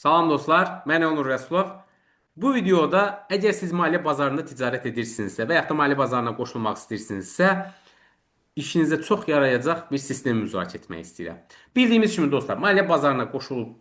Salam dostlar, mən Onur Rəsulov. Bu videoda əgər siz maliyyə bazarında ticarət edirsinizsə və yaxud da maliyyə bazarına qoşulmaq istəyirsinizsə, işinizə çox yarayacaq bir sistemi müzakirə etmək istəyirəm. Bildiyimiz kimi dostlar, maliyyə bazarına qoşulub,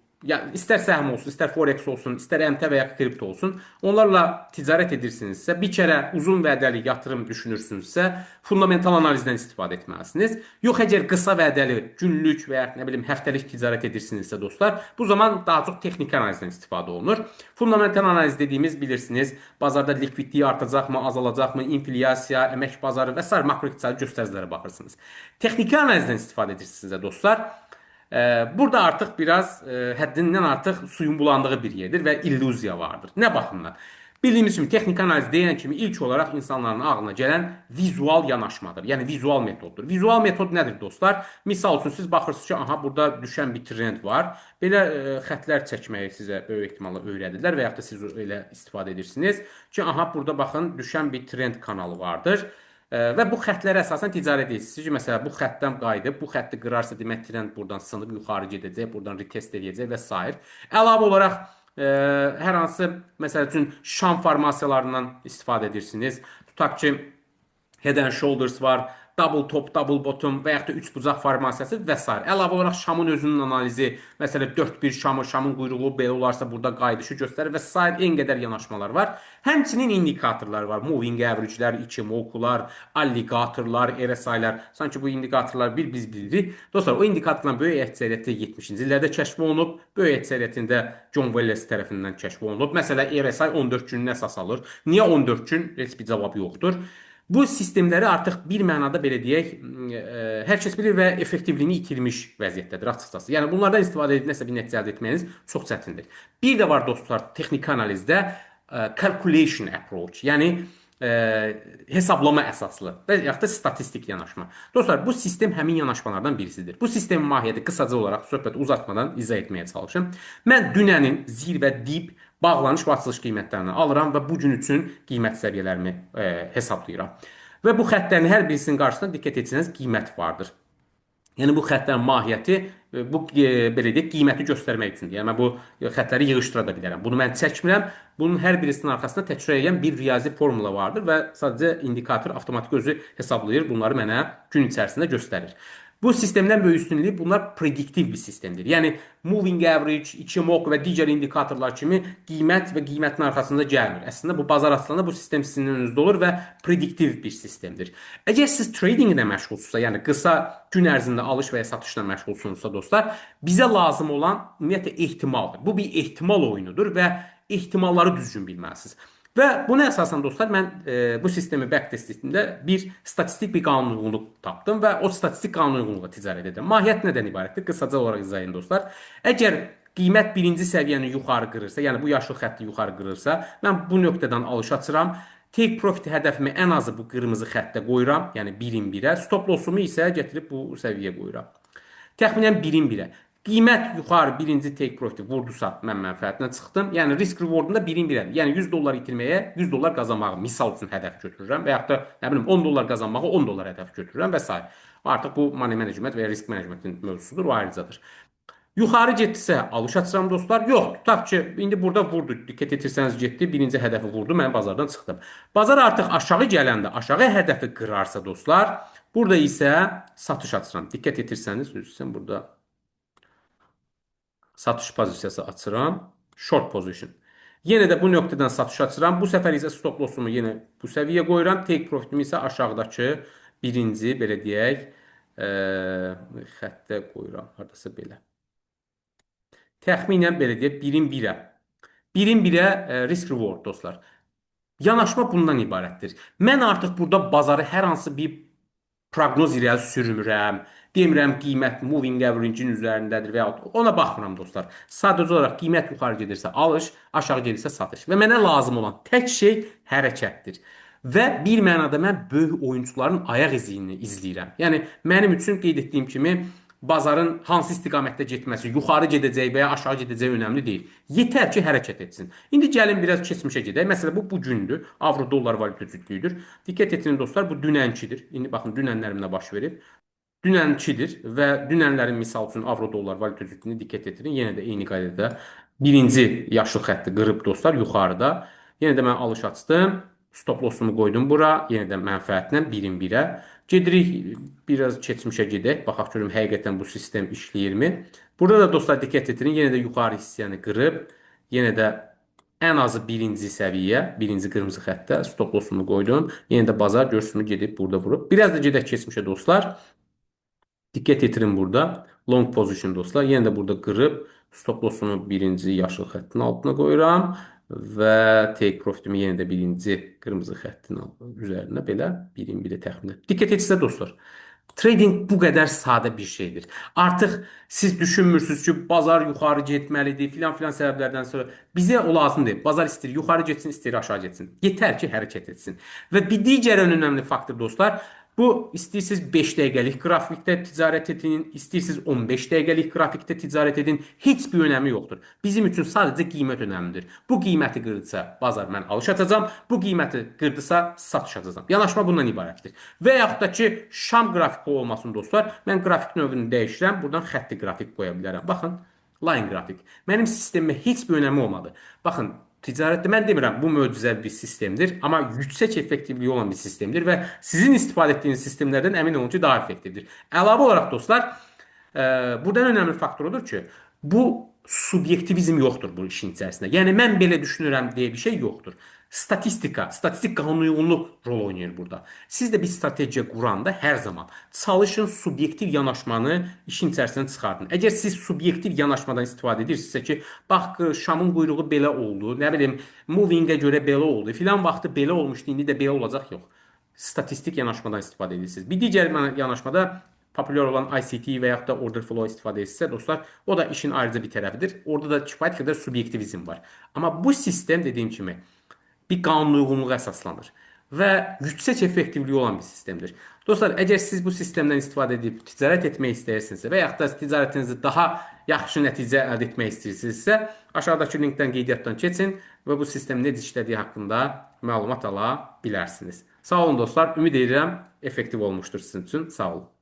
istər səhm olsun, istər forex olsun, istər əmtə və ya kripto olsun, onlarla ticarət edirsinizsə, bir kərə uzun vədəli yatırım düşünürsünüzsə, fundamental analizdən istifadə etməlisiniz. Yox, əgər qısa vədəli, günlük və ya nə bilim həftəlik ticarət edirsinizsə dostlar, bu zaman daha çox texniki analizdən istifadə olunur. Fundamental analiz dediyimiz bilirsiniz, bazarda likvidliyi artacaqmı, azalacaqmı, inflyasiya, əmək bazarı və sair makroiqtisadi göstəricilərə baxırsınız. Texniki analizdən istifadə edirsinizsə dostlar, burada artıq biraz həddindən artıq suyun bulandığı bir yerdir və illüziya vardır. Nə baxımdan? Bildiyimiz kimi texniki analiz deyən kimi ilk olaraq insanların ağlına gələn vizual yanaşmadır. Yəni vizual metoddur. Vizual metod nədir dostlar? Misal üçün siz baxırsınız ki, aha burada düşən bir trend var. Belə xətlər çəkməyi sizə böyük ehtimalla öyrədirlər və yaxud da siz elə istifadə edirsiniz ki, aha burada baxın düşən bir trend kanalı vardır. Və bu xətlərə əsasən ticarət edirsiniz ki, məsələn, bu xəttdən qayıdıb, bu xətti qırarsa demək trend buradan sınıb yuxarı gedəcək, buradan retest edəcək və s. Əlavə olaraq hər hansı, məsəl üçün, şam formasiyalarından istifadə edirsiniz. Tutaq ki, Head and Shoulders var, double top, double bottom və yaxud da üç bucaq formasiyası və s. Əlavə olaraq şamın özünün analizi, məsələn 4-1 şamı, şamın quyruğu belə olarsa burada qayıdışı göstərir və s. En qədər yanaşmalar var. Həmçinin indikatorlar var. Moving average'lər, Ichimoku'lar, alligatorlar, RSI'lər. Sanki bu indikatorlar biz bilirik. Dostlar, o indikatorların böyük əksəriyyəti 70-ci illərdə kəşf olunub. Böyük əksəriyyətində John Welles tərəfindən kəşf olunub. Məsələn, RSI 14 günün əsas alır. Niyə 14 gün? Heç bir cavab yoxdur. Bu sistemləri artıq bir mənada belə deyək, hər kəs bilir və effektivliyini itirmiş vəziyyətdədir açıqcası. Yəni bunlardan istifadə edib nəsə bir nəticə əldə etməyiniz çox çətindir. Bir də var dostlar, texniki analizdə calculation approach, yəni hesablama əsaslı və yaxud da statistik yanaşma. Dostlar, bu sistem həmin yanaşmalardan birisidir. Bu sistemin mahiyyəti qısaca olaraq söhbəti uzatmadan izah etməyə çalışım. Mən dünənin zirvə dip bağlanış və açılış qiymətlərini alıram və bu gün üçün qiymət səviyyələrimi hesablayıram. Və bu xəttlərin hər birisinin qarşısında diqqət etsəniz qiymət vardır. Yəni bu xəttlərin mahiyyəti bu belə deyək qiyməti göstərmək üçündür. Yəni mən bu xəttləri yığışdıra da bilərəm. Bunu mən çəkmirəm. Bunun hər birisinin arxasında təkrar edən bir riyazi formula vardır və sadəcə indikator avtomatik özü hesablayır. Bunları mənə gün içərisində göstərir. Bu sistemdən böyük üstünlüyü bunlar prediktiv bir sistemdir. Yəni moving average, Ichimoku və digər indikatorlar kimi qiymət və qiymətin arxasında gəlmir. Əslində bu bazar açılanda bu sistem sizin önünüzdə olur və prediktiv bir sistemdir. Əgər siz trading ilə məşğulsunuzsa, yəni qısa gün ərzində alış və ya satışla məşğulsunuzsa dostlar, bizə lazım olan ümumiyyətlə ehtimaldır. Bu bir ehtimal oyunudur və ehtimalları düzgün bilməlisiniz. Və buna əsasən dostlar, mən bu sistemi backtestimdə bir statistik bir qanun uyğunluq tapdım və o statistik qanun uyğunluğuna ticarət edirəm. Mahiyyət nədən ibarətdir? Qısaca olaraq izah edin dostlar. Əgər qiymət birinci səviyyəni yuxarı qırırsa, yəni bu yaşıl xətti yuxarı qırırsa, mən bu nöqtədən alış açıram. Take profit hədəfimi ən azı bu qırmızı xəttə qoyuram, yəni 1-in 1-ə. Stop lossumu isə gətirib bu səviyyəyə qoyuram. Təxminən 1-in 1-ə. Qiymət yuxarı birinci take profiti vurdusa mən mənfəətinə çıxdım. Yəni risk rewardunda 1-in 1-ədir. Yəni 100 dollar itirməyə 100 dollar qazanmağı misal üçün hədəf götürürəm və yaxud da nə bilim 10 dollar qazanmağı 10 dollar hədəf götürürəm və s. Artıq bu money management və ya risk managementin mövzusudur, o ayrıcadır. Yuxarı getdisə alış açıram dostlar. Yox, tutaq ki, indi burada vurdu. Diqqət etirsəniz getdi, birinci hədəfi vurdu, mən bazardan çıxdım. Bazar artıq aşağı gələndə, aşağı hədəfi qırarsa dostlar, burada isə satış açıram. Diqqət etirsəniz, üzrsən burada satış pozisiyası açıram. Short position. Yenə də bu nöqtədən satış açıram. Bu səfər isə stop lossumu yenə bu səviyyə qoyuram. Take profitimi isə aşağıdakı birinci, belə deyək, xəttə qoyuram. Haradasa belə. Təxminən belə deyək, 1-in 1-ə. 1-in 1-ə risk reward dostlar. Yanaşma bundan ibarətdir. Mən artıq burada bazarı hər hansı bir proqnoz irəli sürmürəm. Demirəm qiymət moving average-in üzərindədir və ya ona baxmıram dostlar. Sadəcə olaraq qiymət yuxarı gedirsə alış, aşağı gedirsə satış. Və mənə lazım olan tək şey hərəkətdir. Və bir mənada mən böyük oyuncuların ayaq izini izləyirəm. Yəni mənim üçün qeyd etdiyim kimi bazarın hansı istiqamətdə getməsi, yuxarı gedəcək və ya aşağı gedəcək önəmli deyil. Yetər ki, hərəkət etsin. İndi gəlin biraz keçmişə gedək. Məsələn, bu gündür. Avro-dollar valyuta cütlüyüdür. Diqqət edin dostlar, bu dünənkidir. İndi baxın, dünənlərimdə baş verib. dünənçidir və dünənlərin misal üçün avro dollar valyuta cütlüyünə diqqət yetirin. Yenə də eyni qaydada birinci yaşıl xətti qırıb dostlar yuxarıda. Yenə də mən alış açdım. Stop lossumu qoydum bura. Yenə də mənfəətlə 1-in 1-ə. Gedirik biraz keçmişə gedək. Baxaq görüm həqiqətən bu sistem işləyirmi? Burada da dostlar diqqət yetirin. Yenə də yuxarı hissəni qırıb, yenə də ən azı birinci səviyyə, birinci qırmızı xəttə stop lossumu qoydum. Yenə də bazar görsümü gedib burada vurub. Biraz da gedək keçmişə dostlar. Diqqət yetirin burada. Long position dostlar. Yenə də burada qırıb stop lossumu birinci yaşıl xəttin altına qoyuram və take profitimi yenə də birinci qırmızı xəttin üzərinə belə 1-in 1-ə təxminən. Diqqət etsinizə dostlar. Trading bu qədər sadə bir şeydir. Artıq siz düşünmürsünüz ki, bazar yuxarı getməlidir, filan filan səbəblərdən sonra. Bizə o lazımdır. Bazar istəyir yuxarı getsin, istəyir aşağı getsin. Yetər ki, hərəkət etsin. Və bir digər ən önəmli faktor dostlar, bu istəyirsiniz 5 dəqiqəlik qrafikdə ticarət edin, istəyirsiniz 15 dəqiqəlik qrafikdə ticarət edin. Heç bir önəmi yoxdur. Bizim üçün sadəcə qiymət önəmlidir. Bu qiyməti qırdısa bazar mən alış açacağam, bu qiyməti qırdısa satış açacağam. Yanaşma bundan ibarətdir. Və yaxud da ki, şam qrafiki olmasın dostlar. Mən qrafik növünü dəyişirəm, buradan xətti qrafik qoya bilərəm. Baxın, line qrafik. Mənim sistemimə heç bir önəmi olmadı. Baxın, ticarətdə mən demirəm bu möcüzəvi bir sistemdir, amma yüksək effektivliyi olan bir sistemdir və sizin istifadə etdiyiniz sistemlərdən əmin olun ki, daha effektivdir. Əlavə olaraq dostlar, buradan önəmli faktor odur ki, bu subyektivizm yoxdur bu işin içərisində. Yəni mən belə düşünürəm deyə bir şey yoxdur. Statistik qanunuyğunluq rol oynayır burada. Siz də bir strategiya quranda hər zaman çalışın subyektiv yanaşmanı işin içərisindən çıxardın. Əgər siz subyektiv yanaşmadan istifadə edirsinizsə ki, bax şamın quyruğu belə oldu, nə bilim, movingə görə belə oldu, filan vaxtı belə olmuşdu, indi də belə olacaq yox. Statistik yanaşmadan istifadə edirsiniz. Bir digər yanaşmada populyar olan ICT və yaxud da order flow istifadə etsə dostlar, o da işin ayrıca bir tərəfidir. Orada da kifayət qədər subyektivizm var. Amma bu sistem dediyim kimi bir qanun uyğunluğa əsaslanır və yüksək effektivliyi olan bir sistemdir. Dostlar, əgər siz bu sistemdən istifadə edib ticarət etmək istəyirsinizsə və yaxud da ticarətinizi daha yaxşı nəticə əldə etmək istəyirsinizsə, aşağıdakı linkdən qeydiyyatdan keçin və bu sistem necə işlədiyi haqqında məlumat ala bilərsiniz. Sağ olun dostlar, ümid edirəm effektiv olmuşdur sizin üçün. Sağ olun.